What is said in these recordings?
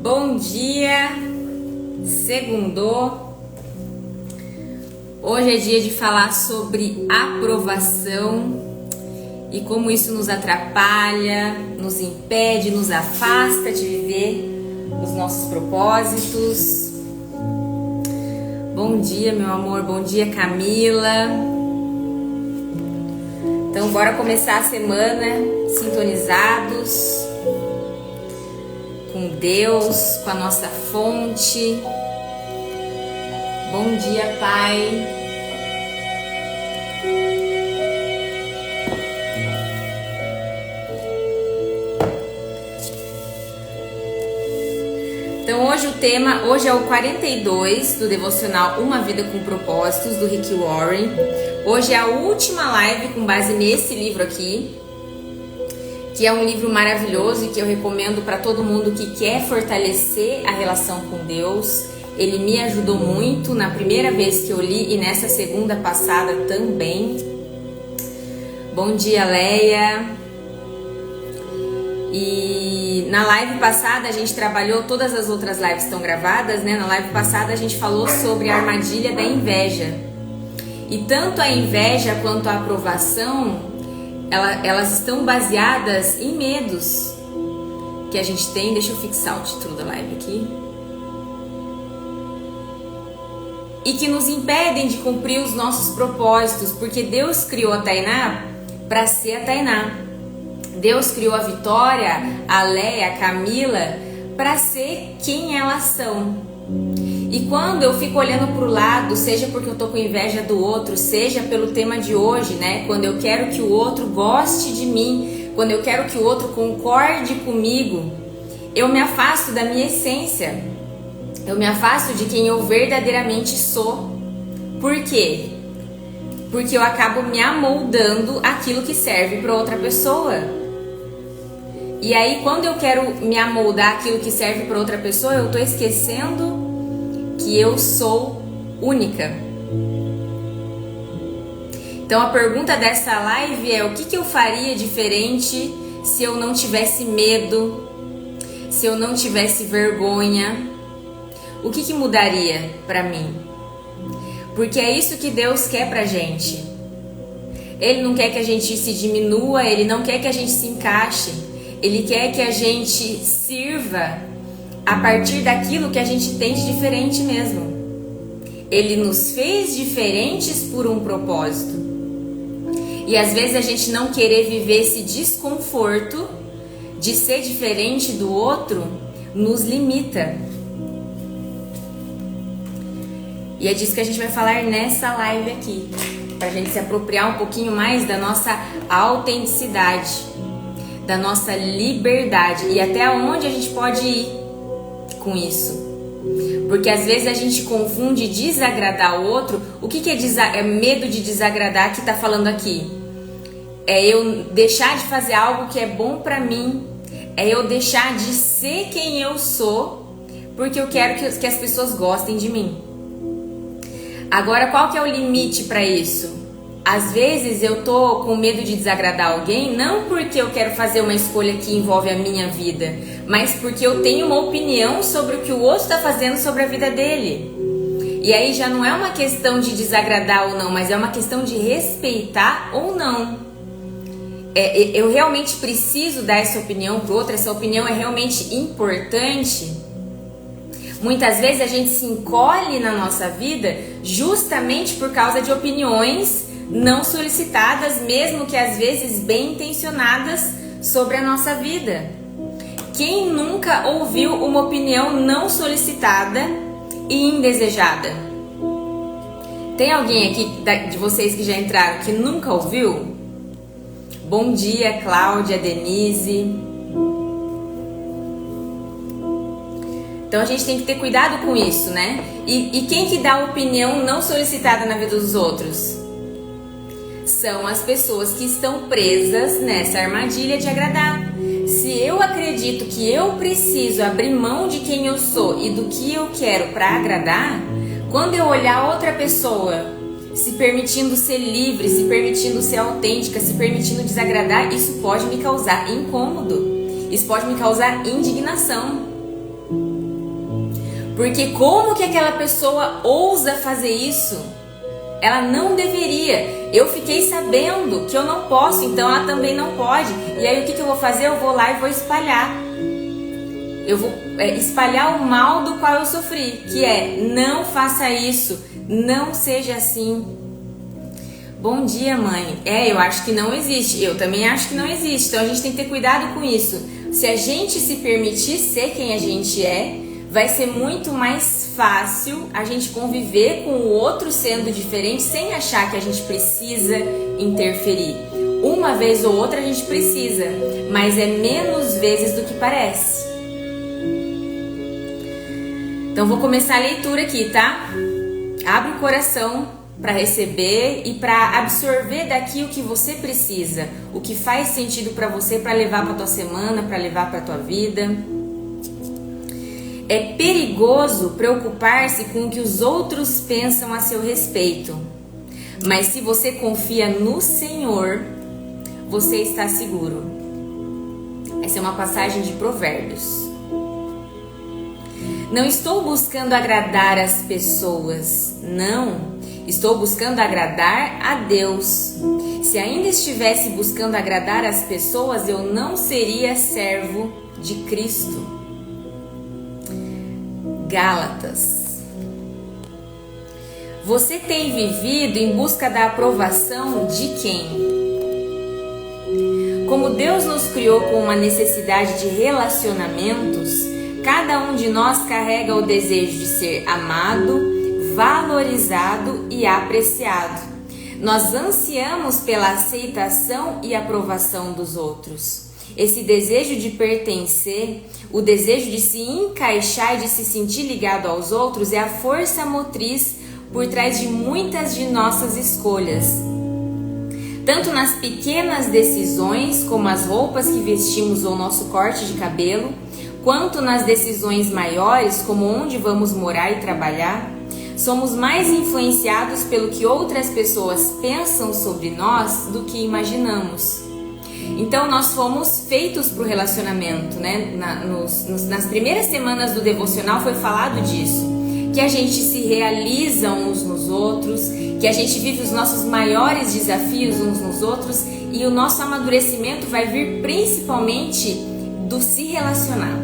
Bom dia, segundou. Hoje é dia de falar sobre aprovação e como isso nos atrapalha, nos impede, nos afasta de viver os nossos propósitos. Bom dia, meu amor, bom dia, Camila. Então, bora começar a semana sintonizados com Deus, com a nossa fonte. Bom dia, Pai. Então hoje é o 42 do devocional Uma Vida com Propósitos, do Rick Warren. Hoje é a última live com base nesse livro aqui, que é um livro maravilhoso e que eu recomendo para todo mundo que quer fortalecer a relação com Deus. Ele me ajudou muito na primeira vez que eu li e nessa segunda passada também. Bom dia, Leia. E na live passada a gente trabalhou, todas as outras lives estão gravadas, né? Na live passada a gente falou sobre a armadilha da inveja. E tanto a inveja quanto a aprovação, elas estão baseadas em medos que a gente tem. Deixa eu fixar o título da live aqui. E que nos impedem de cumprir os nossos propósitos, porque Deus criou a Tainá para ser a Tainá. Deus criou a Vitória, a Leia, a Camila para ser quem elas são. E quando eu fico olhando para o lado, seja porque eu tô com inveja do outro, seja pelo tema de hoje, né? Quando eu quero que o outro goste de mim, quando eu quero que o outro concorde comigo, eu me afasto da minha essência. Eu me afasto de quem eu verdadeiramente sou. Por quê? Porque eu acabo me amoldando aquilo que serve para outra pessoa. E aí, quando eu quero me amoldar aquilo que serve para outra pessoa, eu tô esquecendo que eu sou única. Então a pergunta dessa live é: o que eu faria diferente se eu não tivesse medo, se eu não tivesse vergonha? O que mudaria para mim? Porque é isso que Deus quer pra gente. Ele não quer que a gente se diminua, Ele não quer que a gente se encaixe. Ele quer que a gente sirva a partir daquilo que a gente tem de diferente mesmo. Ele nos fez diferentes por um propósito. E às vezes a gente não querer viver esse desconforto de ser diferente do outro nos limita. E é disso que a gente vai falar nessa live aqui, pra gente se apropriar um pouquinho mais da nossa autenticidade, da nossa liberdade e até onde a gente pode ir com isso. Porque às vezes a gente confunde desagradar o outro. O que é medo de desagradar que tá falando aqui? É eu deixar de fazer algo que é bom pra mim. É eu deixar de ser quem eu sou porque eu quero que as pessoas gostem de mim. Agora, qual que é o limite pra isso? Às vezes eu tô com medo de desagradar alguém, não porque eu quero fazer uma escolha que envolve a minha vida, mas porque eu tenho uma opinião sobre o que o outro tá fazendo sobre a vida dele. E aí já não é uma questão de desagradar ou não, mas é uma questão de respeitar ou não. Eu realmente preciso dar essa opinião pro outro, essa opinião é realmente importante. Muitas vezes a gente se encolhe na nossa vida justamente por causa de opiniões não solicitadas, mesmo que às vezes bem intencionadas, sobre a nossa vida. Quem nunca ouviu uma opinião não solicitada e indesejada? Tem alguém aqui de vocês que já entraram que nunca ouviu? Bom dia, Cláudia, Denise. Então a gente tem que ter cuidado com isso, né? E quem que dá opinião não solicitada na vida dos outros? São as pessoas que estão presas nessa armadilha de agradar. Se eu acredito que eu preciso abrir mão de quem eu sou e do que eu quero para agradar, quando eu olhar outra pessoa se permitindo ser livre, se permitindo ser autêntica, se permitindo desagradar, isso pode me causar incômodo, isso pode me causar indignação. Porque como que aquela pessoa ousa fazer isso? Ela não deveria. Eu fiquei sabendo que eu não posso, então ela também não pode. E aí o que eu vou fazer? Eu vou lá e vou espalhar. Eu vou espalhar o mal do qual eu sofri, que é: não faça isso, não seja assim. Bom dia, mãe. Eu acho que não existe. Eu também acho que não existe. Então a gente tem que ter cuidado com isso. Se a gente se permitir ser quem a gente é, vai ser muito mais fácil a gente conviver com o outro sendo diferente sem achar que a gente precisa interferir. Uma vez ou outra a gente precisa, mas é menos vezes do que parece. Então vou começar a leitura aqui, tá? Abre o coração para receber e para absorver daqui o que você precisa, o que faz sentido para você, para levar para tua semana, para levar para tua vida. É perigoso preocupar-se com o que os outros pensam a seu respeito, mas se você confia no Senhor, você está seguro. Essa é uma passagem de Provérbios. Não estou buscando agradar as pessoas, não. Estou buscando agradar a Deus. Se ainda estivesse buscando agradar as pessoas, eu não seria servo de Cristo. Gálatas. Você tem vivido em busca da aprovação de quem? Como Deus nos criou com uma necessidade de relacionamentos, cada um de nós carrega o desejo de ser amado, valorizado e apreciado. Nós ansiamos pela aceitação e aprovação dos outros. Esse desejo de pertencer, o desejo de se encaixar e de se sentir ligado aos outros é a força motriz por trás de muitas de nossas escolhas. Tanto nas pequenas decisões, como as roupas que vestimos ou nosso corte de cabelo, quanto nas decisões maiores, como onde vamos morar e trabalhar, somos mais influenciados pelo que outras pessoas pensam sobre nós do que imaginamos. Então nós fomos feitos para o relacionamento, né? Nas primeiras semanas do devocional foi falado disso, que a gente se realiza uns nos outros, que a gente vive os nossos maiores desafios uns nos outros, e o nosso amadurecimento vai vir principalmente do se relacionar.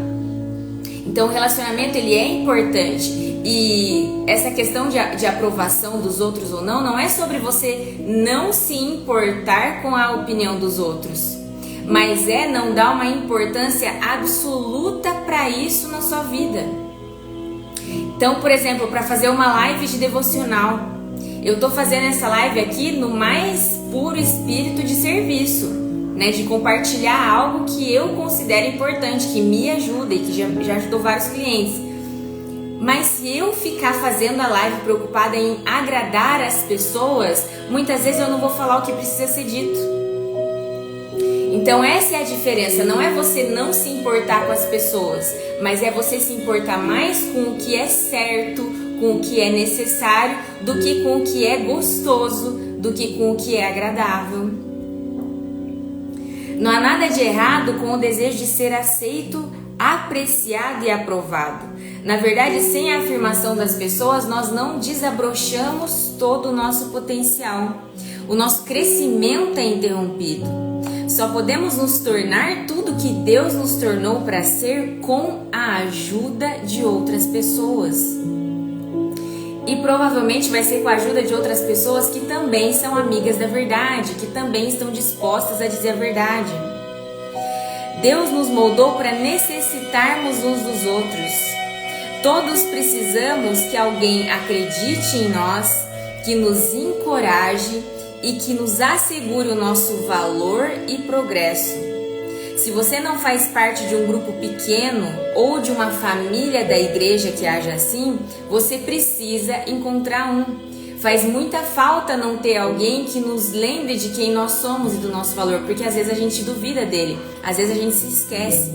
Então o relacionamento ele é importante, e essa questão de aprovação dos outros ou não é sobre você não se importar com a opinião dos outros, mas não dar uma importância absoluta para isso na sua vida. Então, por exemplo, para fazer uma live de devocional, eu estou fazendo essa live aqui no mais puro espírito de serviço, né, de compartilhar algo que eu considero importante, que me ajuda e que já ajudou vários clientes. Mas se eu ficar fazendo a live preocupada em agradar as pessoas, muitas vezes eu não vou falar o que precisa ser dito. Então essa é a diferença, não é você não se importar com as pessoas, mas é você se importar mais com o que é certo, com o que é necessário, do que com o que é gostoso, do que com o que é agradável. Não há nada de errado com o desejo de ser aceito, apreciado e aprovado. Na verdade, sem a afirmação das pessoas, nós não desabrochamos todo o nosso potencial. O nosso crescimento é interrompido. Só podemos nos tornar tudo que Deus nos tornou para ser com a ajuda de outras pessoas. E provavelmente vai ser com a ajuda de outras pessoas que também são amigas da verdade, que também estão dispostas a dizer a verdade. Deus nos moldou para necessitarmos uns dos outros. Todos precisamos que alguém acredite em nós, que nos encoraje e que nos assegure o nosso valor e progresso. Se você não faz parte de um grupo pequeno ou de uma família da igreja que haja assim, você precisa encontrar um. Faz muita falta não ter alguém que nos lembre de quem nós somos e do nosso valor, porque às vezes a gente duvida dele, às vezes a gente se esquece.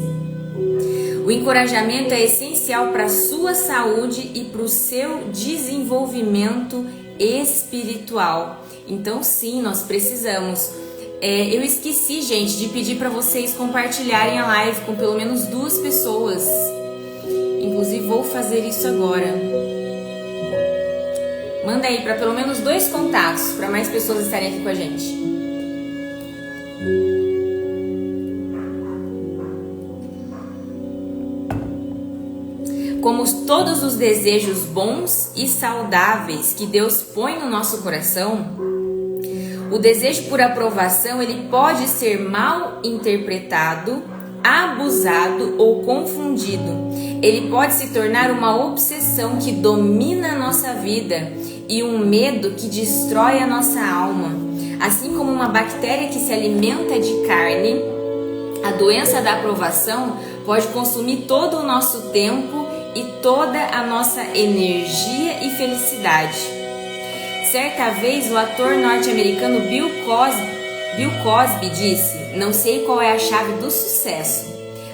O encorajamento é essencial para a sua saúde e para o seu desenvolvimento espiritual. Então sim, nós precisamos. Eu esqueci, gente, de pedir para vocês compartilharem a live com pelo menos 2 pessoas. Inclusive vou fazer isso agora. Manda aí para pelo menos 2 contatos, para mais pessoas estarem aqui com a gente. Como todos os desejos bons e saudáveis que Deus põe no nosso coração, o desejo por aprovação ele pode ser mal interpretado, abusado ou confundido. Ele pode se tornar uma obsessão que domina a nossa vida e um medo que destrói a nossa alma. Assim como uma bactéria que se alimenta de carne, a doença da aprovação pode consumir todo o nosso tempo e toda a nossa energia e felicidade. Certa vez, o ator norte-americano Bill Cosby disse: "Não sei qual é a chave do sucesso,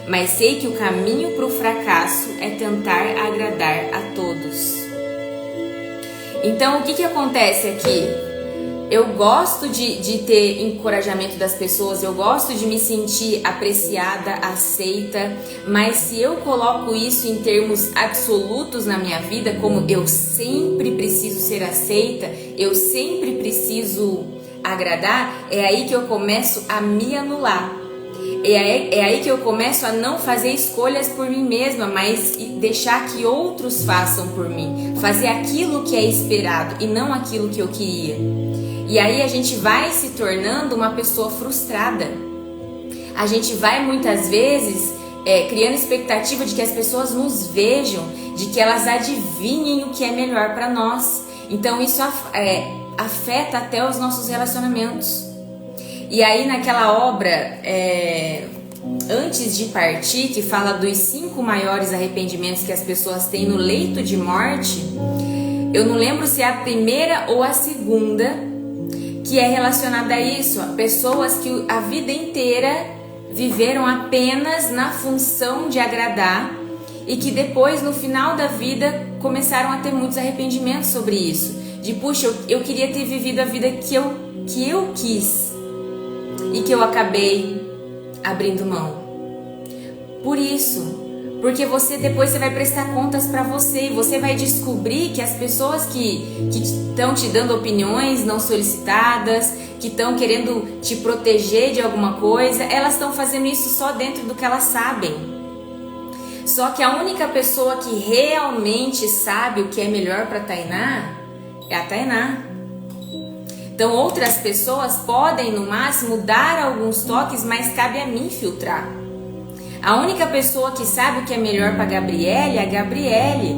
mas sei que o caminho para o fracasso é tentar agradar a todos." Então, o que acontece aqui? Eu gosto de ter encorajamento das pessoas, eu gosto de me sentir apreciada, aceita, mas se eu coloco isso em termos absolutos na minha vida, como eu sempre preciso ser aceita, eu sempre preciso agradar, é aí que eu começo a me anular. É aí que eu começo a não fazer escolhas por mim mesma, mas deixar que outros façam por mim. Fazer aquilo que é esperado e não aquilo que eu queria. E aí a gente vai se tornando uma pessoa frustrada. A gente vai muitas vezes criando expectativa de que as pessoas nos vejam, de que elas adivinhem o que é melhor para nós. Então isso afeta até os nossos relacionamentos. E aí naquela obra, Antes de Partir, que fala dos 5 maiores arrependimentos que as pessoas têm no leito de morte, eu não lembro se é a primeira ou a segunda que é relacionada a isso, a pessoas que a vida inteira viveram apenas na função de agradar e que depois, no final da vida, começaram a ter muitos arrependimentos sobre isso. De, puxa, eu queria ter vivido a vida que eu quis e que eu acabei abrindo mão. Por isso, porque depois você vai prestar contas para você e você vai descobrir que as pessoas que estão te dando opiniões não solicitadas, que estão querendo te proteger de alguma coisa, elas estão fazendo isso só dentro do que elas sabem. Só que a única pessoa que realmente sabe o que é melhor para Tainá é a Tainá. Então outras pessoas podem no máximo dar alguns toques, mas cabe a mim filtrar. A única pessoa que sabe o que é melhor para Gabriele é a Gabriele.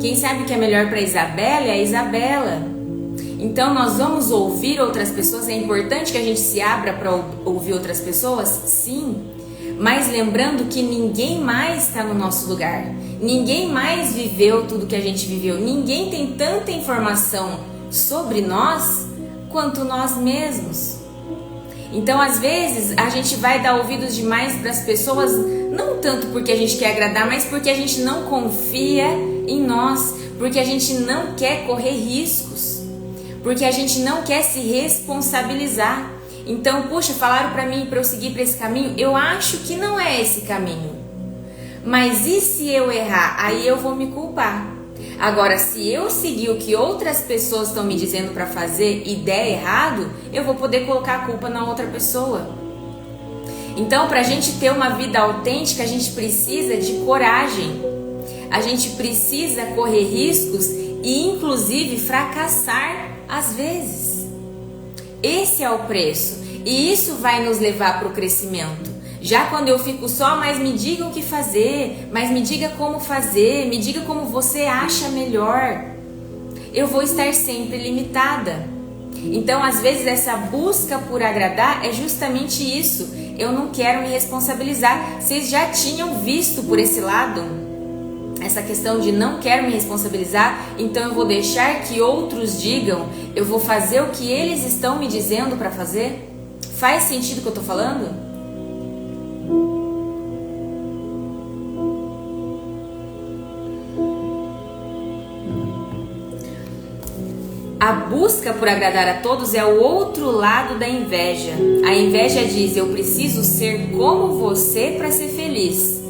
Quem sabe o que é melhor para Isabela é a Isabela. Então nós vamos ouvir outras pessoas. É importante que a gente se abra para ouvir outras pessoas? Sim. Mas lembrando que ninguém mais está no nosso lugar. Ninguém mais viveu tudo que a gente viveu. Ninguém tem tanta informação sobre nós quanto nós mesmos. Então, às vezes, a gente vai dar ouvidos demais para as pessoas, não tanto porque a gente quer agradar, mas porque a gente não confia em nós, porque a gente não quer correr riscos, porque a gente não quer se responsabilizar. Então, puxa, falaram para mim para eu seguir para esse caminho, eu acho que não é esse caminho. Mas e se eu errar? Aí eu vou me culpar. Agora, se eu seguir o que outras pessoas estão me dizendo para fazer e der errado, eu vou poder colocar a culpa na outra pessoa. Então, para a gente ter uma vida autêntica, a gente precisa de coragem. A gente precisa correr riscos e, inclusive, fracassar às vezes. Esse é o preço. E isso vai nos levar para o crescimento. Já quando eu fico só, mas me diga o que fazer, mas me diga como fazer, me diga como você acha melhor, eu vou estar sempre limitada. Então, às vezes, essa busca por agradar é justamente isso. Eu não quero me responsabilizar. Vocês já tinham visto por esse lado? Essa questão de não quero me responsabilizar, então eu vou deixar que outros digam, eu vou fazer o que eles estão me dizendo para fazer? Faz sentido o que eu tô falando? A busca por agradar a todos é o outro lado da inveja. A inveja diz, eu preciso ser como você para ser feliz.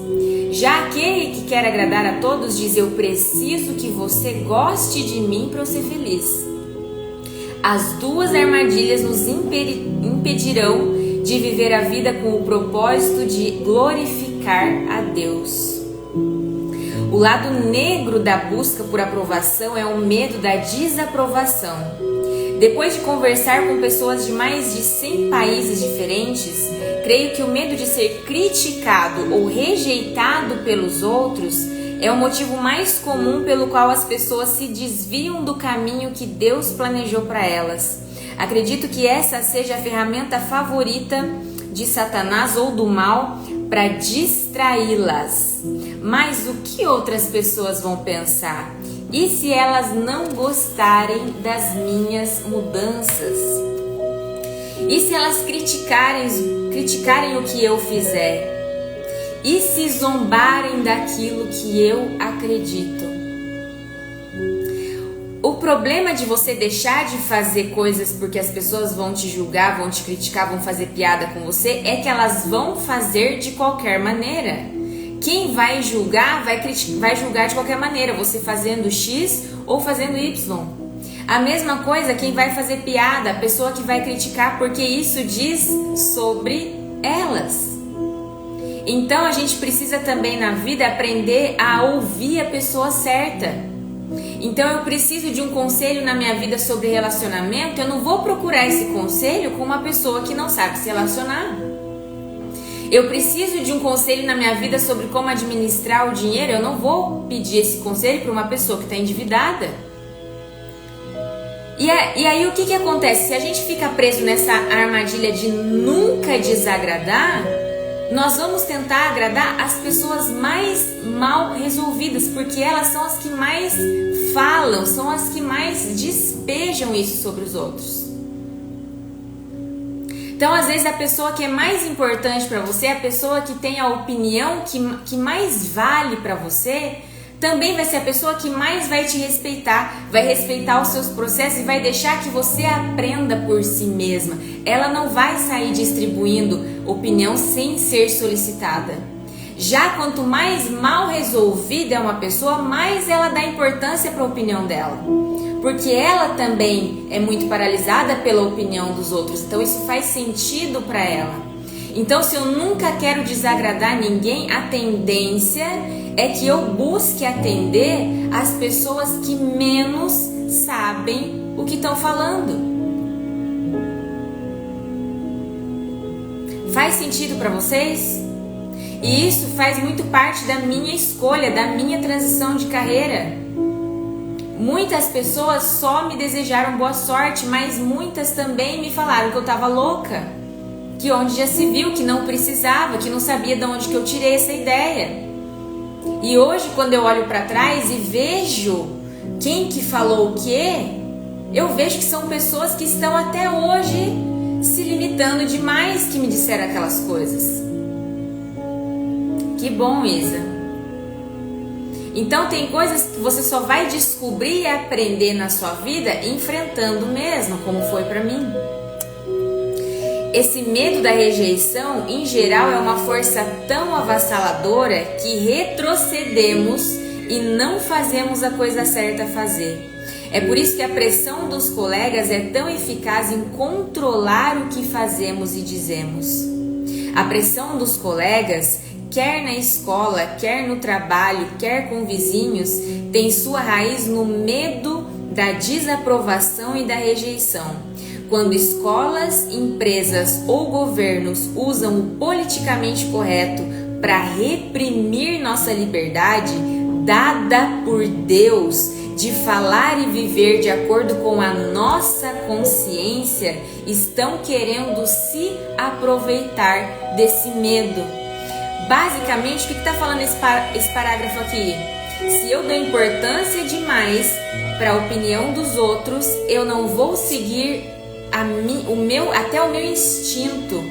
Já aquele que quer agradar a todos diz: eu preciso que você goste de mim para eu ser feliz. As duas armadilhas nos impedirão de viver a vida com o propósito de glorificar a Deus. O lado negro da busca por aprovação é o medo da desaprovação. Depois de conversar com pessoas de mais de 100 países diferentes, creio que o medo de ser criticado ou rejeitado pelos outros é o motivo mais comum pelo qual as pessoas se desviam do caminho que Deus planejou para elas. Acredito que essa seja a ferramenta favorita de Satanás ou do mal para distraí-las. Mas o que outras pessoas vão pensar? E se elas não gostarem das minhas mudanças? E se elas criticarem o que eu fizer? E se zombarem daquilo que eu acredito? O problema de você deixar de fazer coisas porque as pessoas vão te julgar, vão te criticar, vão fazer piada com você, é que elas vão fazer de qualquer maneira. Quem vai julgar, vai julgar de qualquer maneira, você fazendo X ou fazendo Y. A mesma coisa quem vai fazer piada, a pessoa que vai criticar, porque isso diz sobre elas. Então a gente precisa também na vida aprender a ouvir a pessoa certa. Então eu preciso de um conselho na minha vida sobre relacionamento, eu não vou procurar esse conselho com uma pessoa que não sabe se relacionar. Eu preciso de um conselho na minha vida sobre como administrar o dinheiro, eu não vou pedir esse conselho para uma pessoa que está endividada. E aí o que acontece? Se a gente fica preso nessa armadilha de nunca desagradar, nós vamos tentar agradar as pessoas mais mal resolvidas, porque elas são as que mais falam, são as que mais despejam isso sobre os outros. Então, às vezes, a pessoa que é mais importante para você, a pessoa que tem a opinião que mais vale para você, também vai ser a pessoa que mais vai te respeitar, vai respeitar os seus processos e vai deixar que você aprenda por si mesma. Ela não vai sair distribuindo opinião sem ser solicitada. Já quanto mais mal resolvida é uma pessoa, mais ela dá importância para a opinião dela. Porque ela também é muito paralisada pela opinião dos outros. Então isso faz sentido para ela. Então, se eu nunca quero desagradar ninguém, a tendência é que eu busque atender as pessoas que menos sabem o que estão falando. Faz sentido para vocês? E isso faz muito parte da minha escolha, da minha transição de carreira. Muitas pessoas só me desejaram boa sorte, mas muitas também me falaram que eu estava louca, que onde já se viu, que não precisava, que não sabia de onde que eu tirei essa ideia. E hoje, quando eu olho para trás e vejo quem que falou o quê, eu vejo que são pessoas que estão até hoje se limitando demais que me disseram aquelas coisas. Que bom, Isa. Então tem coisas que você só vai descobrir e aprender na sua vida enfrentando mesmo, como foi para mim. Esse medo da rejeição, em geral, é uma força tão avassaladora que retrocedemos e não fazemos a coisa certa a fazer. É por isso que a pressão dos colegas é tão eficaz em controlar o que fazemos e dizemos. A pressão dos colegas, quer na escola, quer no trabalho, quer com vizinhos, tem sua raiz no medo da desaprovação e da rejeição. Quando escolas, empresas ou governos usam o politicamente correto para reprimir nossa liberdade, dada por Deus, de falar e viver de acordo com a nossa consciência, estão querendo se aproveitar desse medo. Basicamente, o que está falando esse parágrafo aqui? Se eu dou importância demais para a opinião dos outros, eu não vou seguir até o meu instinto.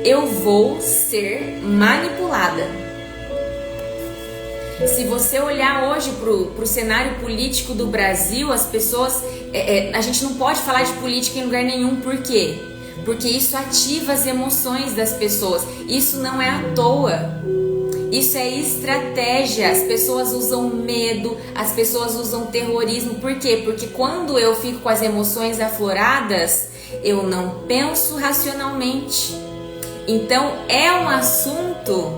Eu vou ser manipulada. Se você olhar hoje para o cenário político do Brasil, as pessoas... a gente não pode falar de política em lugar nenhum. Por quê? Porque isso ativa as emoções das pessoas. Isso não é à toa. Isso é estratégia. As pessoas usam medo, as pessoas usam terrorismo. Por quê? Porque quando eu fico com as emoções afloradas, eu não penso racionalmente. Então é um assunto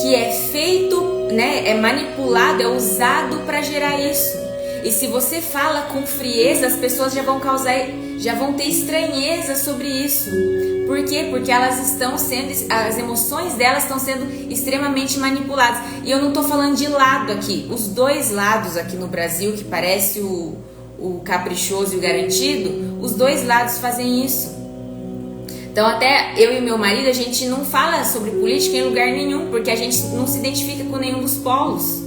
que é feito, né, é manipulado, é usado para gerar isso. E se você fala com frieza, as pessoas já vão ter estranheza sobre isso. Por quê? Porque as emoções delas estão sendo extremamente manipuladas. E eu não estou falando de lado aqui. Os dois lados aqui no Brasil, que parece o caprichoso e o garantido, os dois lados fazem isso. Então até eu e meu marido, a gente não fala sobre política em lugar nenhum, porque a gente não se identifica com nenhum dos polos.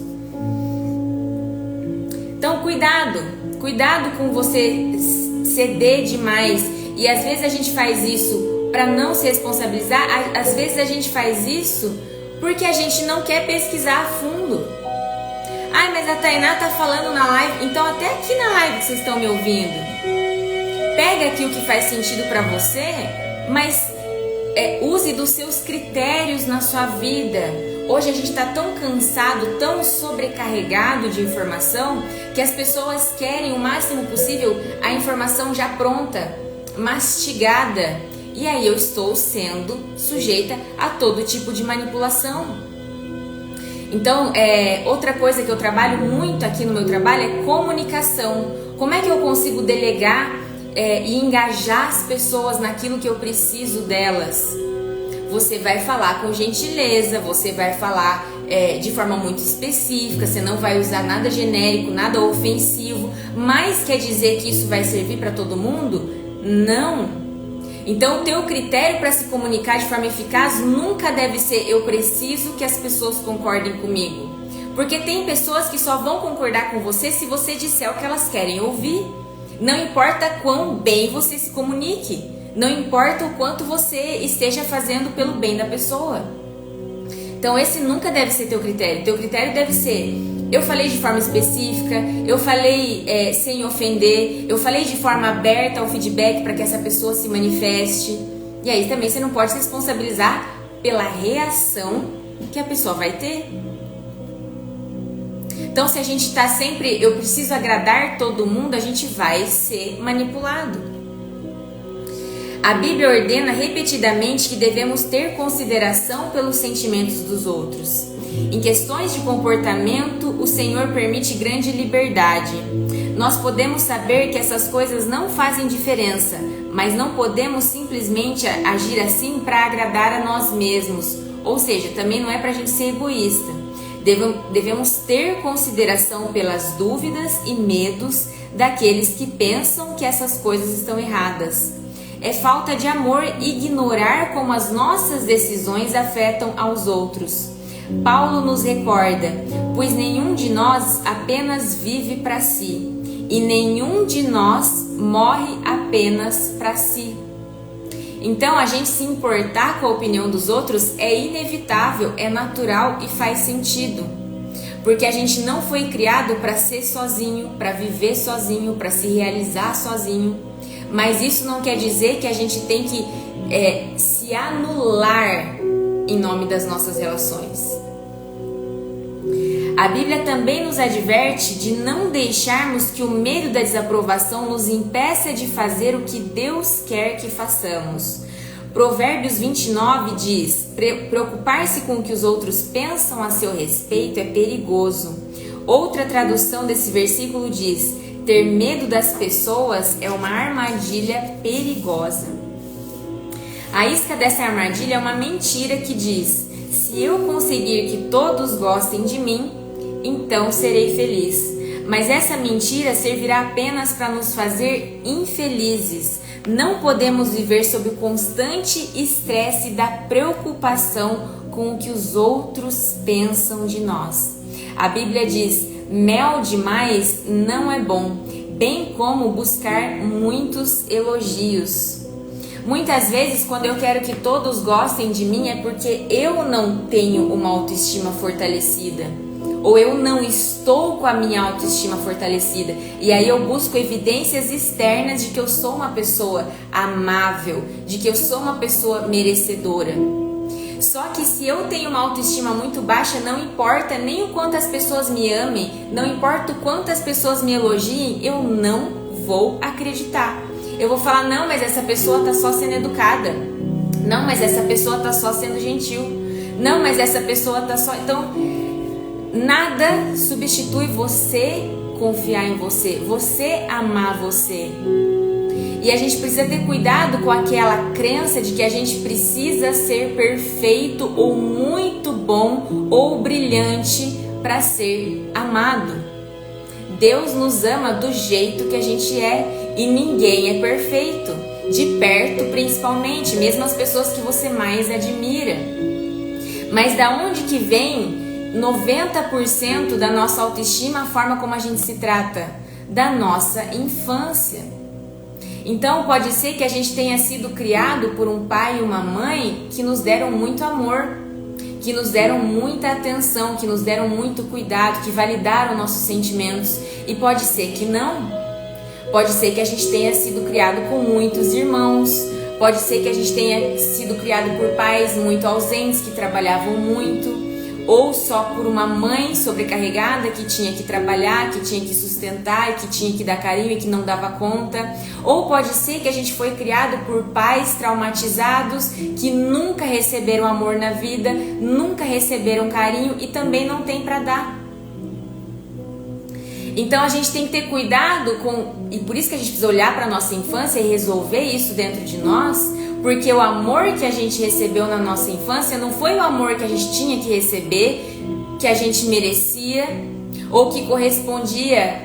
Então cuidado com você ceder demais. E às vezes a gente faz isso para não se responsabilizar, às vezes a gente faz isso porque a gente não quer pesquisar a fundo. Ai, mas a Tainá tá falando na live, então até aqui na live que vocês estão me ouvindo, pega aqui o que faz sentido para você, mas use dos seus critérios na sua vida. Hoje a gente está tão cansado, tão sobrecarregado de informação, que as pessoas querem o máximo possível a informação já pronta, mastigada. E aí eu estou sendo sujeita a todo tipo de manipulação. Então, outra coisa que eu trabalho muito aqui no meu trabalho é comunicação. Como é que eu consigo delegar e engajar as pessoas naquilo que eu preciso delas? Você vai falar com gentileza, você vai falar de forma muito específica, você não vai usar nada genérico, nada ofensivo, mas quer dizer que isso vai servir para todo mundo? Não. Então o teu critério para se comunicar de forma eficaz nunca deve ser eu preciso que as pessoas concordem comigo. Porque tem pessoas que só vão concordar com você se você disser o que elas querem ouvir. Não importa quão bem você se comunique, não importa o quanto você esteja fazendo pelo bem da pessoa. Então esse nunca deve ser teu critério. Teu critério deve ser: eu falei de forma específica, eu falei sem ofender, eu falei de forma aberta ao feedback para que essa pessoa se manifeste. E aí também você não pode se responsabilizar pela reação que a pessoa vai ter. Então se a gente está sempre, eu preciso agradar todo mundo, a gente vai ser manipulado. A Bíblia ordena repetidamente que devemos ter consideração pelos sentimentos dos outros. Em questões de comportamento, o Senhor permite grande liberdade. Nós podemos saber que essas coisas não fazem diferença, mas não podemos simplesmente agir assim para agradar a nós mesmos. Ou seja, também não é para a gente ser egoísta. Devemos ter consideração pelas dúvidas e medos daqueles que pensam que essas coisas estão erradas. É falta de amor ignorar como as nossas decisões afetam aos outros. Paulo nos recorda: pois nenhum de nós apenas vive para si, e nenhum de nós morre apenas para si. Então a gente se importar com a opinião dos outros é inevitável, é natural e faz sentido. Porque a gente não foi criado para ser sozinho, para viver sozinho, para se realizar sozinho. Mas isso não quer dizer que a gente tem que se anular em nome das nossas relações. A Bíblia também nos adverte de não deixarmos que o medo da desaprovação nos impeça de fazer o que Deus quer que façamos. Provérbios 29 diz: preocupar-se com o que os outros pensam a seu respeito é perigoso. Outra tradução desse versículo diz: ter medo das pessoas é uma armadilha perigosa. A isca dessa armadilha é uma mentira que diz: se eu conseguir que todos gostem de mim, então serei feliz. Mas essa mentira servirá apenas para nos fazer infelizes. Não podemos viver sob o constante estresse da preocupação com o que os outros pensam de nós. A Bíblia diz: mel demais não é bom, bem como buscar muitos elogios. Muitas vezes, quando eu quero que todos gostem de mim, é porque eu não tenho uma autoestima fortalecida, ou eu não estou com a minha autoestima fortalecida, e aí eu busco evidências externas de que eu sou uma pessoa amável, de que eu sou uma pessoa merecedora. Só que se eu tenho uma autoestima muito baixa, não importa nem o quanto as pessoas me amem, não importa o quanto as pessoas me elogiem, eu não vou acreditar. Eu vou falar, não, mas essa pessoa tá só sendo educada. Não, mas essa pessoa tá só sendo gentil. Não, mas essa pessoa tá só... Então, nada substitui você confiar em você, você amar você. E a gente precisa ter cuidado com aquela crença de que a gente precisa ser perfeito ou muito bom ou brilhante para ser amado. Deus nos ama do jeito que a gente é e ninguém é perfeito. De perto, principalmente, mesmo as pessoas que você mais admira. Mas da onde que vem 90% da nossa autoestima, a forma como a gente se trata? Da nossa infância. Então pode ser que a gente tenha sido criado por um pai e uma mãe que nos deram muito amor, que nos deram muita atenção, que nos deram muito cuidado, que validaram nossos sentimentos. E pode ser que não. Pode ser que a gente tenha sido criado com muitos irmãos. Pode ser que a gente tenha sido criado por pais muito ausentes, que trabalhavam muito. Ou só por uma mãe sobrecarregada que tinha que trabalhar, que tinha que sustentar, que tinha que dar carinho e que não dava conta. Ou pode ser que a gente foi criado por pais traumatizados que nunca receberam amor na vida, nunca receberam carinho e também não tem para dar. Então a gente tem que ter cuidado com... E por isso que a gente precisa olhar para a nossa infância e resolver isso dentro de nós. Porque o amor que a gente recebeu na nossa infância não foi o amor que a gente tinha que receber, que a gente merecia, ou que correspondia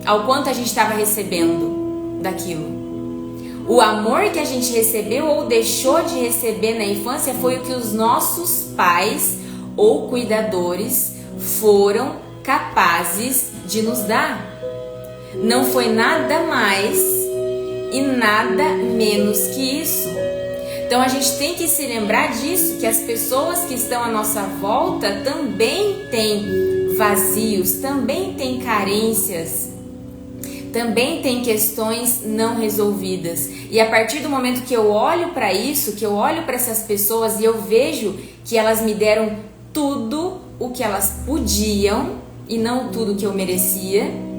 ao quanto a gente estava recebendo daquilo. O amor que a gente recebeu ou deixou de receber na infância foi o que os nossos pais ou cuidadores foram capazes de nos dar. Não foi nada mais e nada menos que isso. Então a gente tem que se lembrar disso, que as pessoas que estão à nossa volta também têm vazios, também têm carências, também têm questões não resolvidas. E a partir do momento que eu olho para isso, que eu olho para essas pessoas e eu vejo que elas me deram tudo o que elas podiam e não tudo que eu merecia,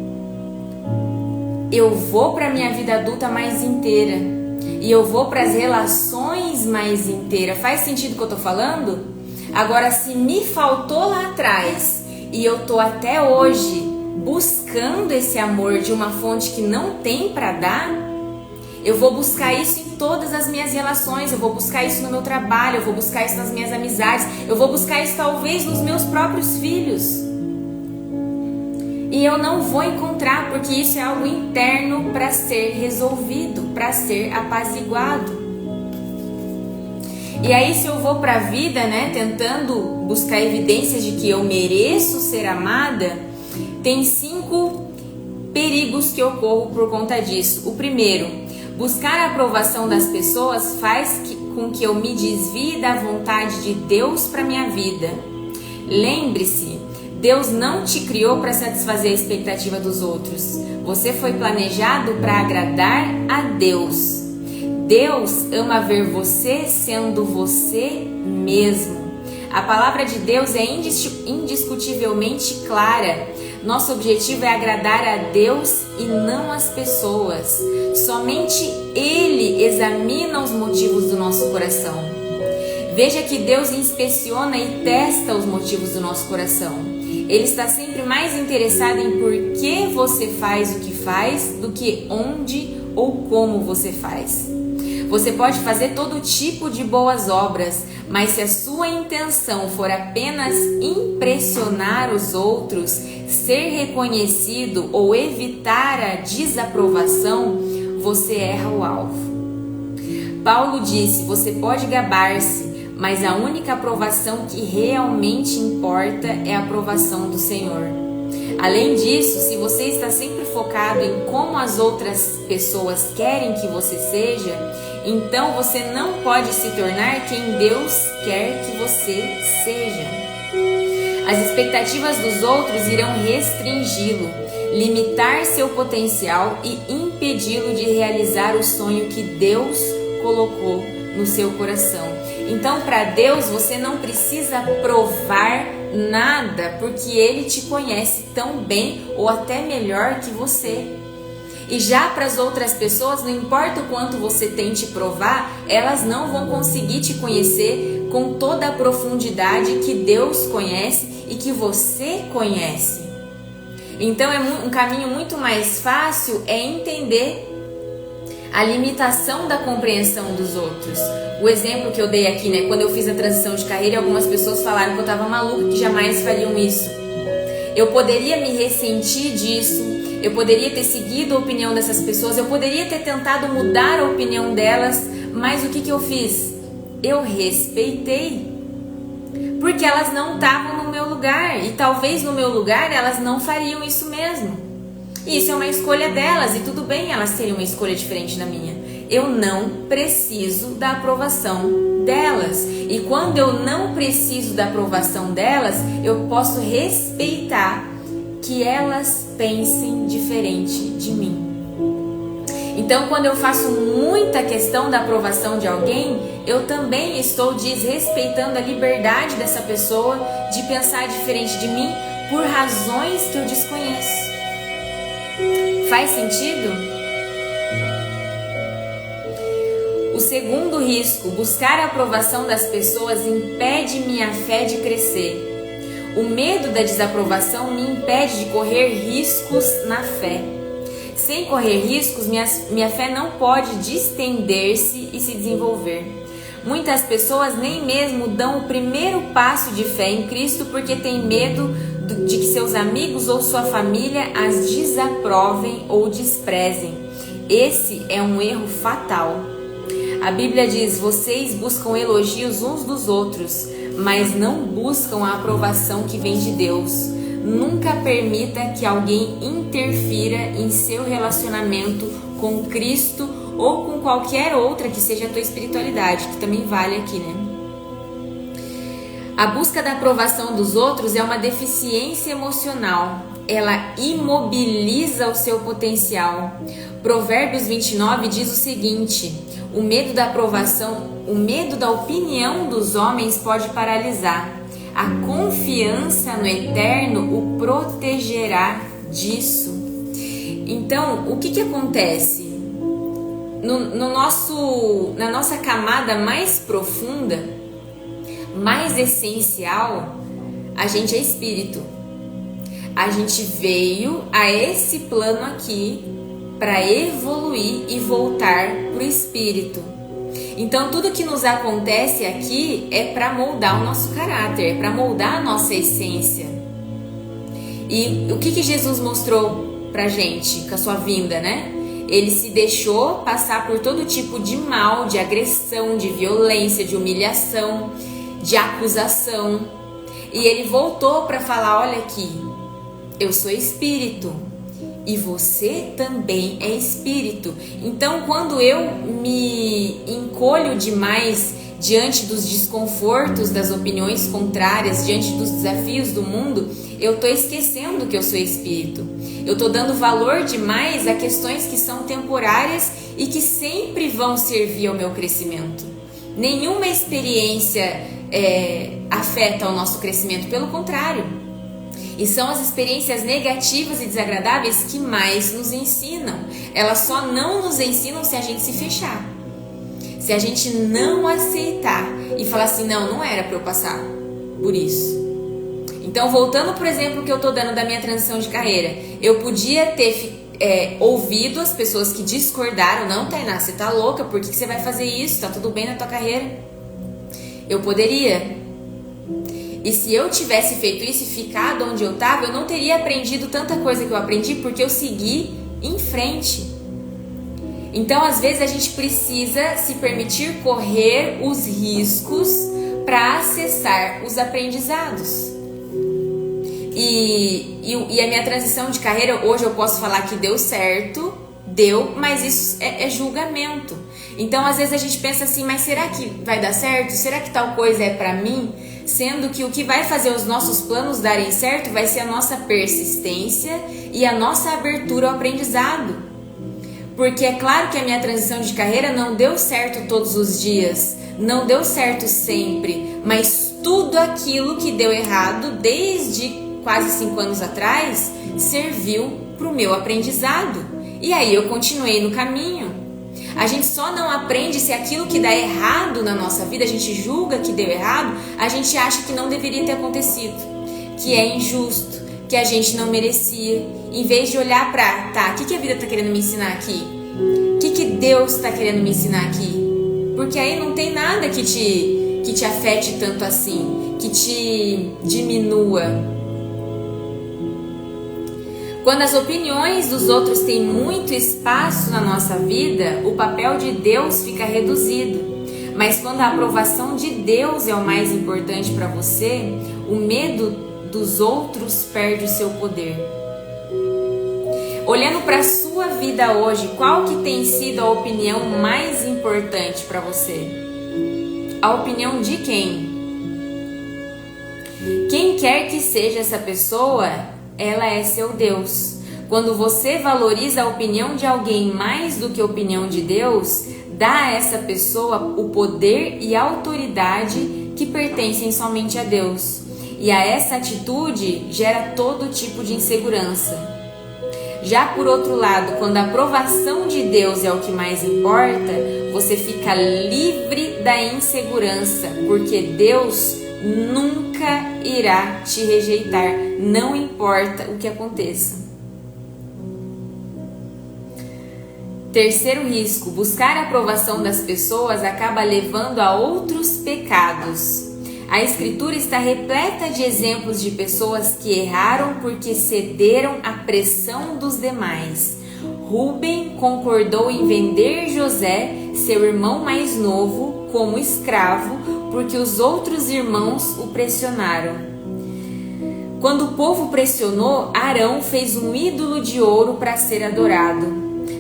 eu vou para minha vida adulta mais inteira e eu vou para as relações mais inteiras. Faz sentido o que eu tô falando? Agora, se me faltou lá atrás e eu tô até hoje buscando esse amor de uma fonte que não tem para dar, eu vou buscar isso em todas as minhas relações, eu vou buscar isso no meu trabalho, eu vou buscar isso nas minhas amizades, eu vou buscar isso talvez nos meus próprios filhos. E eu não vou encontrar, porque isso é algo interno para ser resolvido, para ser apaziguado. E aí, se eu vou para a vida, né, tentando buscar evidências de que eu mereço ser amada, tem 5 perigos que ocorrem por conta disso. O primeiro, buscar a aprovação das pessoas faz com que eu me desvie da vontade de Deus para minha vida. Lembre-se, Deus não te criou para satisfazer a expectativa dos outros. Você foi planejado para agradar a Deus. Deus ama ver você sendo você mesmo. A palavra de Deus é indiscutivelmente clara. Nosso objetivo é agradar a Deus e não as pessoas. Somente Ele examina os motivos do nosso coração. Veja que Deus inspeciona e testa os motivos do nosso coração. Ele está sempre mais interessado em por que você faz o que faz do que onde ou como você faz. Você pode fazer todo tipo de boas obras, mas se a sua intenção for apenas impressionar os outros, ser reconhecido ou evitar a desaprovação, você erra o alvo. Paulo disse: você pode gabar-se, mas a única aprovação que realmente importa é a aprovação do Senhor. Além disso, se você está sempre focado em como as outras pessoas querem que você seja, então você não pode se tornar quem Deus quer que você seja. As expectativas dos outros irão restringi-lo, limitar seu potencial e impedi-lo de realizar o sonho que Deus colocou no seu coração. Então, para Deus, você não precisa provar nada, porque Ele te conhece tão bem ou até melhor que você. E já para as outras pessoas, não importa o quanto você tente provar, elas não vão conseguir te conhecer com toda a profundidade que Deus conhece e que você conhece. Então, um caminho muito mais fácil é entender a limitação da compreensão dos outros. O exemplo que eu dei aqui, né? Quando eu fiz a transição de carreira, algumas pessoas falaram que eu estava maluca, que jamais fariam isso. Eu poderia me ressentir disso, eu poderia ter seguido a opinião dessas pessoas, eu poderia ter tentado mudar a opinião delas, mas o que eu fiz? Eu respeitei. Porque elas não estavam no meu lugar, e talvez no meu lugar elas não fariam isso mesmo. E isso é uma escolha delas, e tudo bem elas terem uma escolha diferente da minha. Eu não preciso da aprovação delas. E quando eu não preciso da aprovação delas, eu posso respeitar que elas pensem diferente de mim. Então, quando eu faço muita questão da aprovação de alguém, eu também estou desrespeitando a liberdade dessa pessoa de pensar diferente de mim por razões que eu desconheço. Faz sentido? O segundo risco, buscar a aprovação das pessoas, impede minha fé de crescer. O medo da desaprovação me impede de correr riscos na fé. Sem correr riscos, minha fé não pode distender-se e se desenvolver. Muitas pessoas nem mesmo dão o primeiro passo de fé em Cristo porque têm medo de que seus amigos ou sua família as desaprovem ou desprezem. Esse é um erro fatal. A Bíblia diz: vocês buscam elogios uns dos outros, mas não buscam a aprovação que vem de Deus. Nunca permita que alguém interfira em seu relacionamento com Cristo ou com qualquer outra que seja a tua espiritualidade, que também vale aqui, né? A busca da aprovação dos outros é uma deficiência emocional. Ela imobiliza o seu potencial. Provérbios 29 diz o seguinte: o medo da aprovação, o medo da opinião dos homens pode paralisar. A confiança no Eterno o protegerá disso. Então, o que acontece? Na nossa camada mais profunda, mais essencial, a gente é espírito. A gente veio a esse plano aqui para evoluir e voltar para o espírito. Então, tudo que nos acontece aqui é para moldar o nosso caráter, é para moldar a nossa essência. E o que Jesus mostrou pra gente com a sua vinda, né? Ele se deixou passar por todo tipo de mal, de agressão, de violência, de humilhação, de acusação. E ele voltou para falar: olha aqui, eu sou espírito e você também é espírito. Então, quando eu me encolho demais diante dos desconfortos, das opiniões contrárias, diante dos desafios do mundo, eu estou esquecendo que eu sou espírito. Eu estou dando valor demais a questões que são temporárias e que sempre vão servir ao meu crescimento. Nenhuma experiência afeta o nosso crescimento, pelo contrário. E são as experiências negativas e desagradáveis que mais nos ensinam. Elas só não nos ensinam se a gente se fechar. Se a gente não aceitar e falar assim: não era para eu passar por isso. Então, voltando por exemplo que eu tô dando da minha transição de carreira, eu podia ter ouvido as pessoas que discordaram: não, Tainá, você tá louca, por que você vai fazer isso? Tá tudo bem na tua carreira. Eu poderia. E se eu tivesse feito isso e ficado onde eu tava, eu não teria aprendido tanta coisa que eu aprendi, porque eu segui em frente. Então, às vezes, a gente precisa se permitir correr os riscos para acessar os aprendizados. E a minha transição de carreira, hoje eu posso falar que deu certo, mas isso é julgamento. Então, às vezes a gente pensa assim: mas será que vai dar certo? Será que tal coisa é para mim? Sendo que o que vai fazer os nossos planos darem certo vai ser a nossa persistência e a nossa abertura ao aprendizado. Porque é claro que a minha transição de carreira não deu certo todos os dias, não deu certo sempre, mas tudo aquilo que deu errado desde quase 5 anos atrás serviu para o meu aprendizado. E aí eu continuei no caminho. A gente só não aprende se aquilo que dá errado na nossa vida, a gente julga que deu errado, a gente acha que não deveria ter acontecido, que é injusto, que a gente não merecia. Em vez de olhar para, tá, o que a vida está querendo me ensinar aqui? O que Deus está querendo me ensinar aqui? Porque aí não tem nada que te afete tanto assim, que te diminua. Quando as opiniões dos outros têm muito espaço na nossa vida, o papel de Deus fica reduzido. Mas quando a aprovação de Deus é o mais importante para você, o medo dos outros perde o seu poder. Olhando para a sua vida hoje, qual que tem sido a opinião mais importante para você? A opinião de quem? Quem quer que seja essa pessoa, ela é seu Deus. Quando você valoriza a opinião de alguém mais do que a opinião de Deus, dá a essa pessoa o poder e a autoridade que pertencem somente a Deus. E a essa atitude gera todo tipo de insegurança. Já por outro lado, quando a aprovação de Deus é o que mais importa, você fica livre da insegurança, porque Deus nunca irá te rejeitar, não importa o que aconteça. Terceiro risco: buscar a aprovação das pessoas acaba levando a outros pecados. A Escritura está repleta de exemplos de pessoas que erraram porque cederam à pressão dos demais. Rúben concordou em vender José, seu irmão mais novo, como escravo, porque os outros irmãos o pressionaram. Quando o povo pressionou, Arão fez um ídolo de ouro para ser adorado.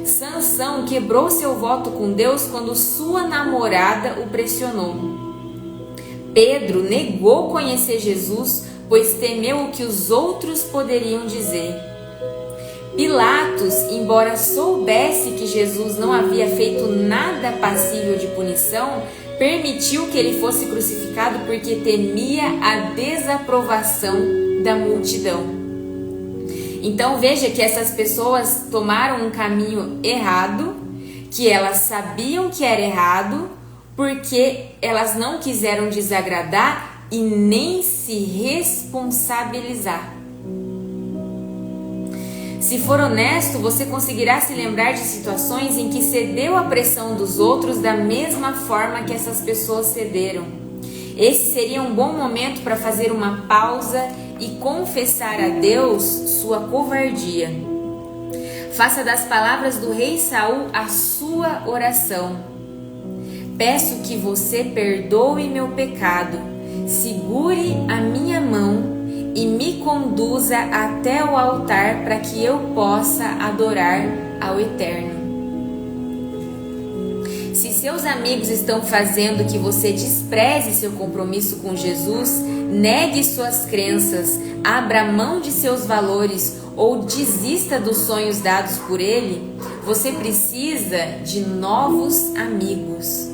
Sansão quebrou seu voto com Deus quando sua namorada o pressionou. Pedro negou conhecer Jesus, pois temeu o que os outros poderiam dizer. Pilatos, embora soubesse que Jesus não havia feito nada passível de punição, permitiu que ele fosse crucificado porque temia a desaprovação da multidão. Então veja que essas pessoas tomaram um caminho errado, que elas sabiam que era errado, porque elas não quiseram desagradar e nem se responsabilizar. Se for honesto, você conseguirá se lembrar de situações em que cedeu à pressão dos outros da mesma forma que essas pessoas cederam. Esse seria um bom momento para fazer uma pausa e confessar a Deus sua covardia. Faça das palavras do rei Saul a sua oração. Peço que você perdoe meu pecado, segure a minha mão e me conduza até o altar para que eu possa adorar ao Eterno. Se seus amigos estão fazendo que você despreze seu compromisso com Jesus, negue suas crenças, abra mão de seus valores ou desista dos sonhos dados por ele, você precisa de novos amigos.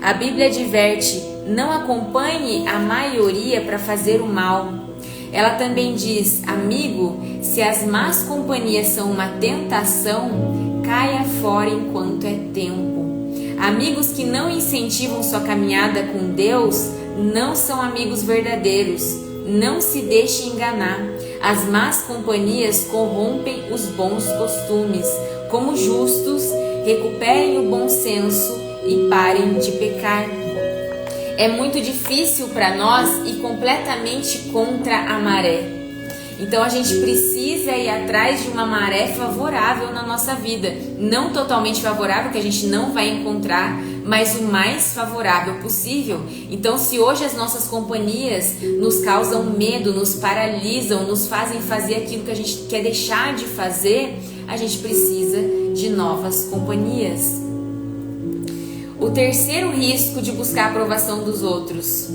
A Bíblia adverte: não acompanhe a maioria para fazer o mal. Ela também diz: amigo, se as más companhias são uma tentação, caia fora enquanto é tempo. Amigos que não incentivam sua caminhada com Deus não são amigos verdadeiros. Não se deixe enganar. As más companhias corrompem os bons costumes. Como justos, recuperem o bom senso e parem de pecar. É muito difícil para nós ir completamente contra a maré. Então a gente precisa ir atrás de uma maré favorável na nossa vida. Não totalmente favorável, que a gente não vai encontrar, mas o mais favorável possível. Então, se hoje as nossas companhias nos causam medo, nos paralisam, nos fazem fazer aquilo que a gente quer deixar de fazer, a gente precisa de novas companhias. O terceiro risco de buscar a aprovação dos outros,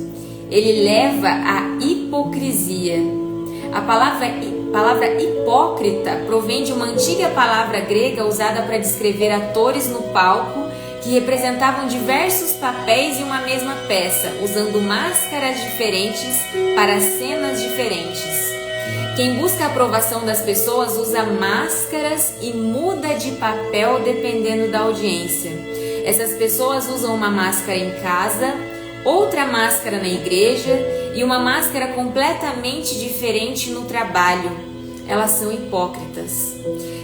ele leva à hipocrisia. A palavra hipócrita provém de uma antiga palavra grega usada para descrever atores no palco que representavam diversos papéis em uma mesma peça, usando máscaras diferentes para cenas diferentes. Quem busca a aprovação das pessoas usa máscaras e muda de papel dependendo da audiência. Essas pessoas usam uma máscara em casa, outra máscara na igreja e uma máscara completamente diferente no trabalho. Elas são hipócritas.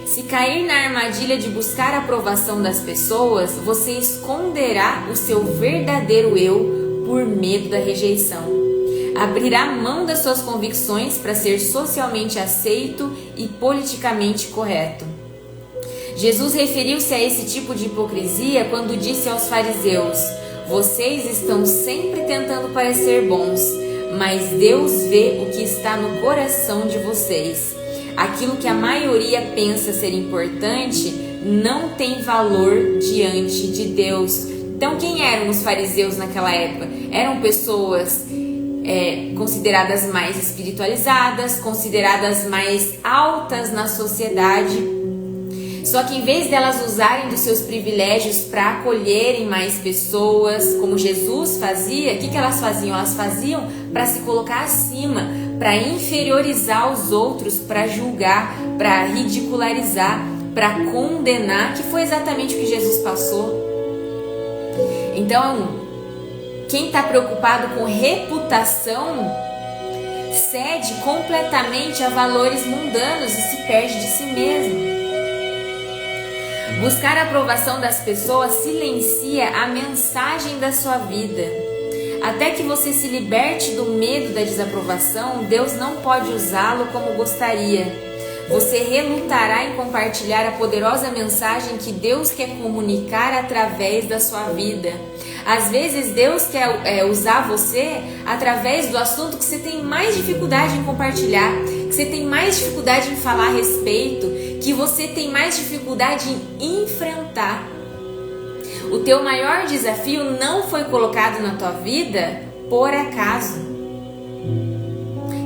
Se cair na armadilha de buscar a aprovação das pessoas, você esconderá o seu verdadeiro eu por medo da rejeição. Abrirá mão das suas convicções para ser socialmente aceito e politicamente correto. Jesus referiu-se a esse tipo de hipocrisia quando disse aos fariseus: vocês estão sempre tentando parecer bons, mas Deus vê o que está no coração de vocês. Aquilo que a maioria pensa ser importante não tem valor diante de Deus. Então, quem eram os fariseus naquela época? Eram pessoas consideradas mais espiritualizadas, consideradas mais altas na sociedade. Só que em vez delas usarem dos seus privilégios para acolherem mais pessoas, como Jesus fazia, o que elas faziam? Elas faziam para se colocar acima, para inferiorizar os outros, para julgar, para ridicularizar, para condenar, que foi exatamente o que Jesus passou. Então, quem está preocupado com reputação cede completamente a valores mundanos e se perde de si mesmo. Buscar a aprovação das pessoas silencia a mensagem da sua vida. Até que você se liberte do medo da desaprovação, Deus não pode usá-lo como gostaria. Você relutará em compartilhar a poderosa mensagem que Deus quer comunicar através da sua vida. Às vezes Deus quer usar você através do assunto que você tem mais dificuldade em compartilhar, que você tem mais dificuldade em falar a respeito, que você tem mais dificuldade em enfrentar. O teu maior desafio não foi colocado na tua vida por acaso.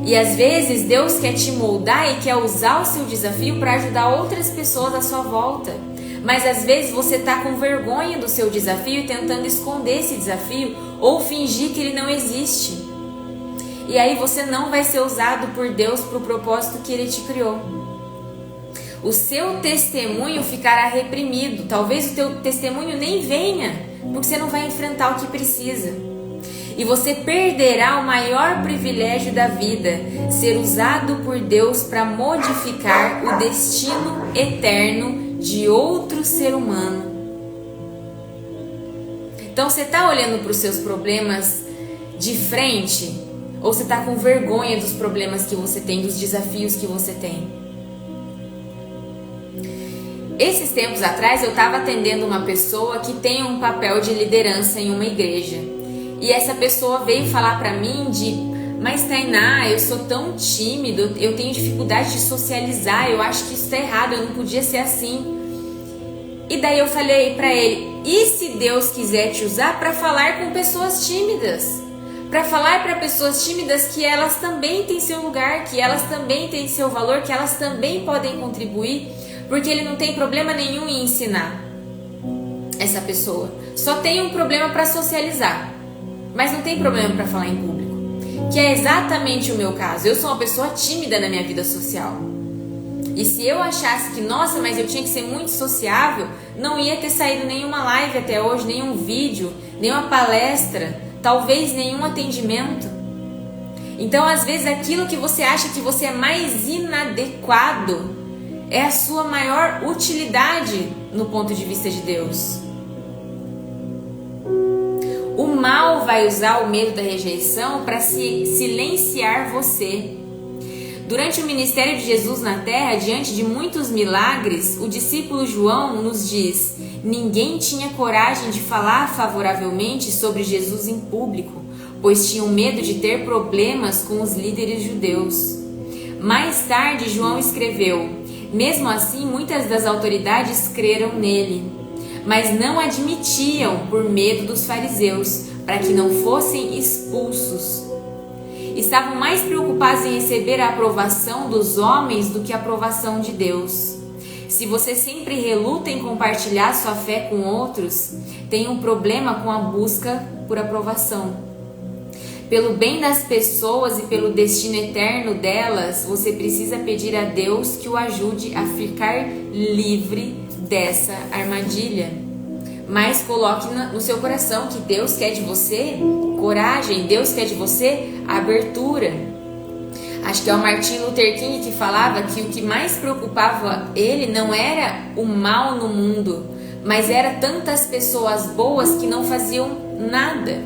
E às vezes Deus quer te moldar e quer usar o seu desafio para ajudar outras pessoas à sua volta. Mas às vezes você está com vergonha do seu desafio e tentando esconder esse desafio ou fingir que ele não existe. E aí você não vai ser usado por Deus para o propósito que Ele te criou. O seu testemunho ficará reprimido. Talvez o teu testemunho nem venha, porque você não vai enfrentar o que precisa. E você perderá o maior privilégio da vida, ser usado por Deus para modificar o destino eterno de outro ser humano. Então você está olhando para os seus problemas de frente? Ou você está com vergonha dos problemas que você tem, dos desafios que você tem? Esses tempos atrás eu estava atendendo uma pessoa que tem um papel de liderança em uma igreja. E essa pessoa veio falar para mim mas Tainá, eu sou tão tímido, eu tenho dificuldade de socializar, eu acho que isso está errado, eu não podia ser assim. E daí eu falei para ele, e se Deus quiser te usar para falar com pessoas tímidas? Para falar para pessoas tímidas que elas também têm seu lugar, que elas também têm seu valor, que elas também podem contribuir, porque ele não tem problema nenhum em ensinar essa pessoa. Só tem um problema para socializar, mas não tem problema para falar em público, que é exatamente o meu caso. Eu sou uma pessoa tímida na minha vida social. E se eu achasse que, nossa, mas eu tinha que ser muito sociável, não ia ter saído nenhuma live até hoje, nenhum vídeo, nenhuma palestra, talvez nenhum atendimento. Então, às vezes, aquilo que você acha que você é mais inadequado é a sua maior utilidade no ponto de vista de Deus. O mal vai usar o medo da rejeição para silenciar você. Durante o ministério de Jesus na terra, diante de muitos milagres, o discípulo João nos diz: ninguém tinha coragem de falar favoravelmente sobre Jesus em público, pois tinham medo de ter problemas com os líderes judeus. Mais tarde, João escreveu: mesmo assim, muitas das autoridades creram nele, mas não admitiam por medo dos fariseus, para que não fossem expulsos. Estavam mais preocupados em receber a aprovação dos homens do que a aprovação de Deus. Se você sempre reluta em compartilhar sua fé com outros, tem um problema com a busca por aprovação. Pelo bem das pessoas e pelo destino eterno delas, você precisa pedir a Deus que o ajude a ficar livre dessa armadilha. Mas coloque no seu coração que Deus quer de você coragem, Deus quer de você abertura. Acho que é o Martin Luther King que falava que o que mais preocupava ele não era o mal no mundo, mas era tantas pessoas boas que não faziam nada,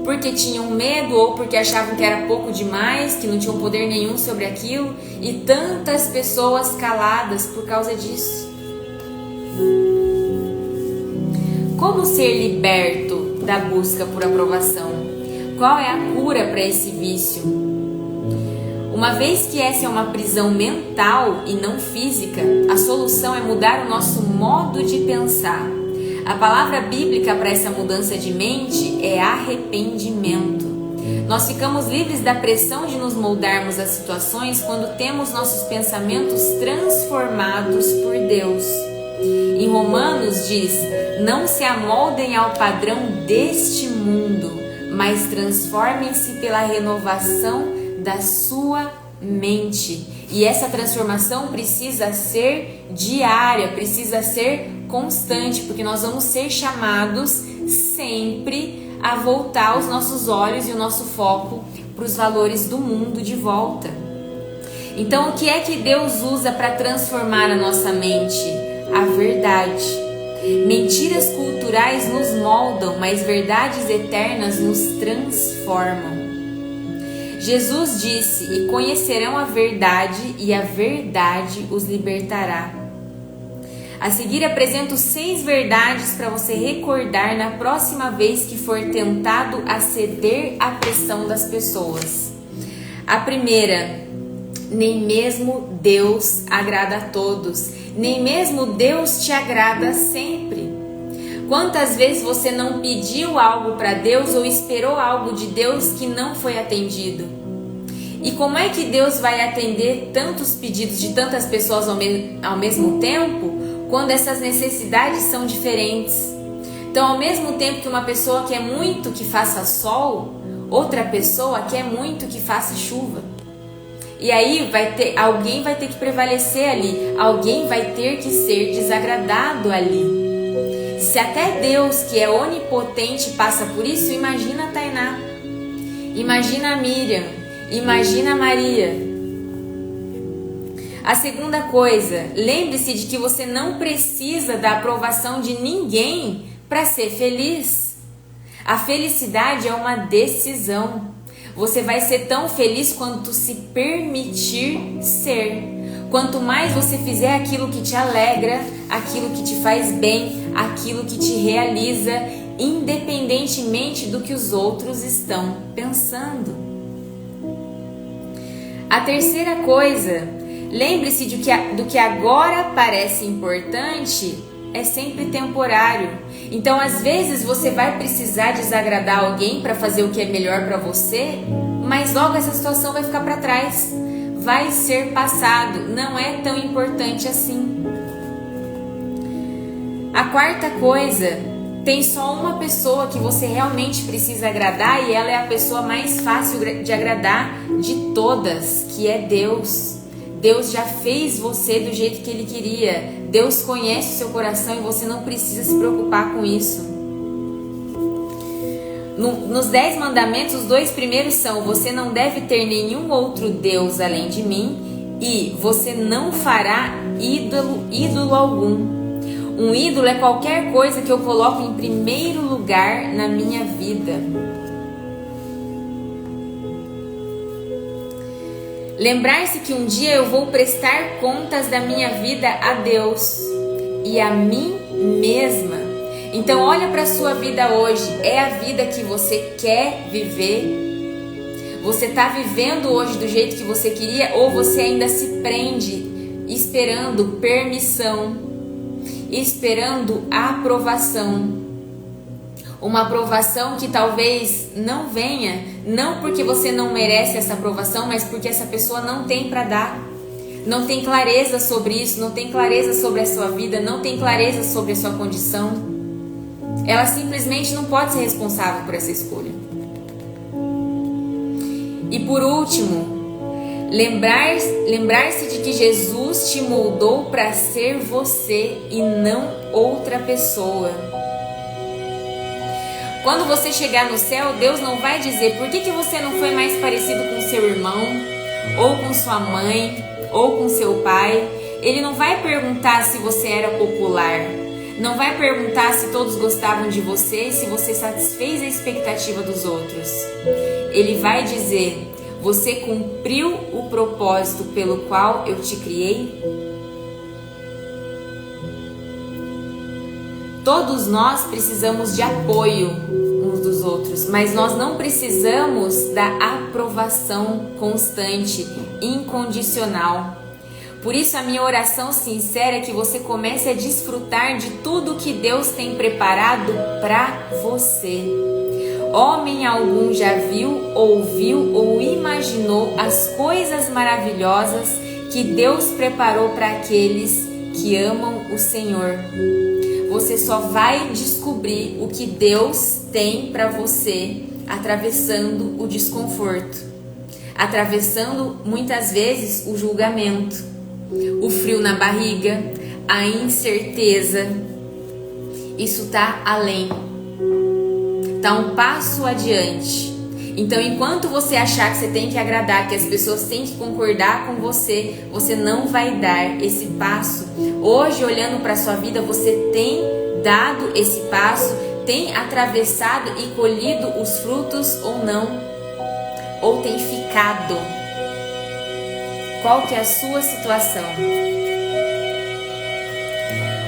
porque tinham medo ou porque achavam que era pouco demais, que não tinham poder nenhum sobre aquilo, e tantas pessoas caladas por causa disso. Como ser liberto da busca por aprovação? Qual é a cura para esse vício? Uma vez que essa é uma prisão mental e não física, a solução é mudar o nosso modo de pensar. A palavra bíblica para essa mudança de mente é arrependimento. Nós ficamos livres da pressão de nos moldarmos às situações quando temos nossos pensamentos transformados por Deus. Em Romanos diz: não se amoldem ao padrão deste mundo, mas transformem-se pela renovação da sua mente. E essa transformação precisa ser diária, precisa ser constante, porque nós vamos ser chamados sempre a voltar os nossos olhos e o nosso foco para os valores do mundo de volta. Então, o que é que Deus usa para transformar a nossa mente? A verdade. Mentiras culturais nos moldam, mas verdades eternas nos transformam. Jesus disse: e conhecerão a verdade, e a verdade os libertará. A seguir apresento 6 verdades para você recordar na próxima vez que for tentado a ceder à pressão das pessoas. A primeira: nem mesmo Deus agrada a todos, nem mesmo Deus te agrada sempre. Quantas vezes você não pediu algo para Deus ou esperou algo de Deus que não foi atendido? E como é que Deus vai atender tantos pedidos de tantas pessoas ao mesmo tempo, quando essas necessidades são diferentes? Então, ao mesmo tempo que uma pessoa quer muito que faça sol, outra pessoa quer muito que faça chuva. E aí alguém vai ter que prevalecer ali, alguém vai ter que ser desagradado ali. Se até Deus, que é onipotente, passa por isso, imagina a Tainá, imagina a Miriam, imagina a Maria. A segunda coisa, lembre-se de que você não precisa da aprovação de ninguém para ser feliz. A felicidade é uma decisão. Você vai ser tão feliz quanto se permitir ser. Quanto mais você fizer aquilo que te alegra, aquilo que te faz bem, aquilo que te realiza, independentemente do que os outros estão pensando. A terceira coisa, lembre-se do que agora parece importante é sempre temporário. Então, às vezes, você vai precisar desagradar alguém para fazer o que é melhor para você, mas logo essa situação vai ficar para trás. Vai ser passado, não é tão importante assim. A quarta coisa, tem só uma pessoa que você realmente precisa agradar e ela é a pessoa mais fácil de agradar de todas, que é Deus. Deus já fez você do jeito que Ele queria. Deus conhece o seu coração e você não precisa se preocupar com isso. Nos 10 mandamentos, os 2 primeiros são: você não deve ter nenhum outro Deus além de mim, e você não fará ídolo algum. Um ídolo é qualquer coisa que eu coloco em primeiro lugar na minha vida. Lembrar-se que um dia eu vou prestar contas da minha vida a Deus e a mim mesma. Então olha para a sua vida hoje, é a vida que você quer viver? Você está vivendo hoje do jeito que você queria ou você ainda se prende esperando permissão, esperando aprovação? Uma aprovação que talvez não venha, não porque você não merece essa aprovação, mas porque essa pessoa não tem para dar. Não tem clareza sobre isso, não tem clareza sobre a sua vida, não tem clareza sobre a sua condição. ela simplesmente não pode ser responsável por essa escolha. E por último, lembrar-se de que Jesus te moldou para ser você e não outra pessoa. Quando você chegar no céu, Deus não vai dizer por que você não foi mais parecido com seu irmão, ou com sua mãe, ou com seu pai. Ele não vai perguntar se você era popular. Não vai perguntar se todos gostavam de você e se você satisfez a expectativa dos outros. Ele vai dizer: você cumpriu o propósito pelo qual eu te criei? Todos nós precisamos de apoio uns dos outros, mas nós não precisamos da aprovação constante, incondicional. Por isso a minha oração sincera é que você comece a desfrutar de tudo que Deus tem preparado para você. Homem algum já viu, ouviu ou imaginou as coisas maravilhosas que Deus preparou para aqueles que amam o Senhor. Você só vai descobrir o que Deus tem para você atravessando o desconforto, atravessando muitas vezes o julgamento, o frio na barriga, a incerteza. Isso tá além, tá um passo adiante. Então, enquanto você achar que você tem que agradar, que as pessoas têm que concordar com você, você não vai dar esse passo. Hoje, olhando para sua vida, você tem dado esse passo, tem atravessado e colhido os frutos ou não? Ou tem ficado? Qual que é a sua situação?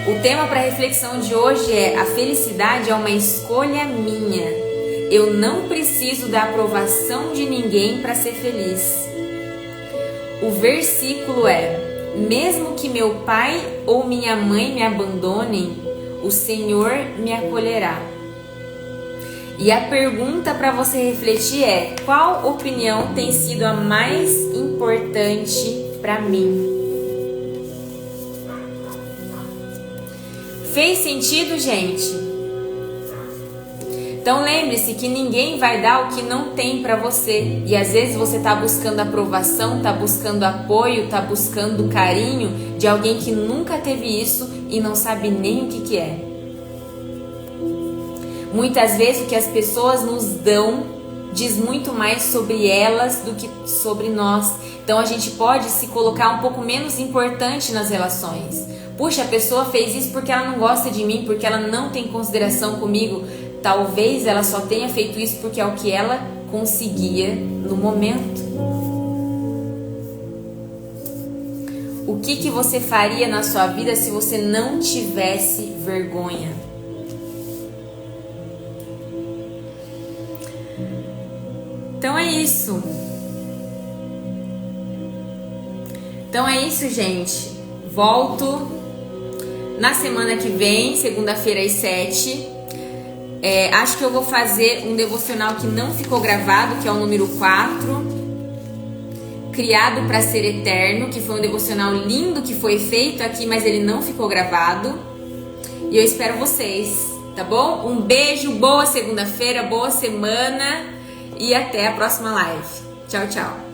O tema para a reflexão de hoje é: a felicidade é uma escolha minha. Eu não preciso da aprovação de ninguém para ser feliz. O versículo é: mesmo que meu pai ou minha mãe me abandonem, o Senhor me acolherá. E a pergunta para você refletir é: qual opinião tem sido a mais importante para mim? Fez sentido, gente? Então lembre-se que ninguém vai dar o que não tem para você. E às vezes você está buscando aprovação, está buscando apoio, está buscando carinho de alguém que nunca teve isso e não sabe nem o que é. Muitas vezes o que as pessoas nos dão diz muito mais sobre elas do que sobre nós. Então a gente pode se colocar um pouco menos importante nas relações. Puxa, a pessoa fez isso porque ela não gosta de mim, porque ela não tem consideração comigo. Talvez ela só tenha feito isso porque é o que ela conseguia no momento. O que você faria na sua vida se você não tivesse vergonha? Então é isso. Então é isso, gente. Volto na semana que vem, segunda-feira às 7. Acho que eu vou fazer um devocional que não ficou gravado, que é o número 4, Criado para Ser Eterno, que foi um devocional lindo que foi feito aqui, mas ele não ficou gravado. E eu espero vocês, tá bom? Um beijo, boa segunda-feira, boa semana e até a próxima live. Tchau, tchau.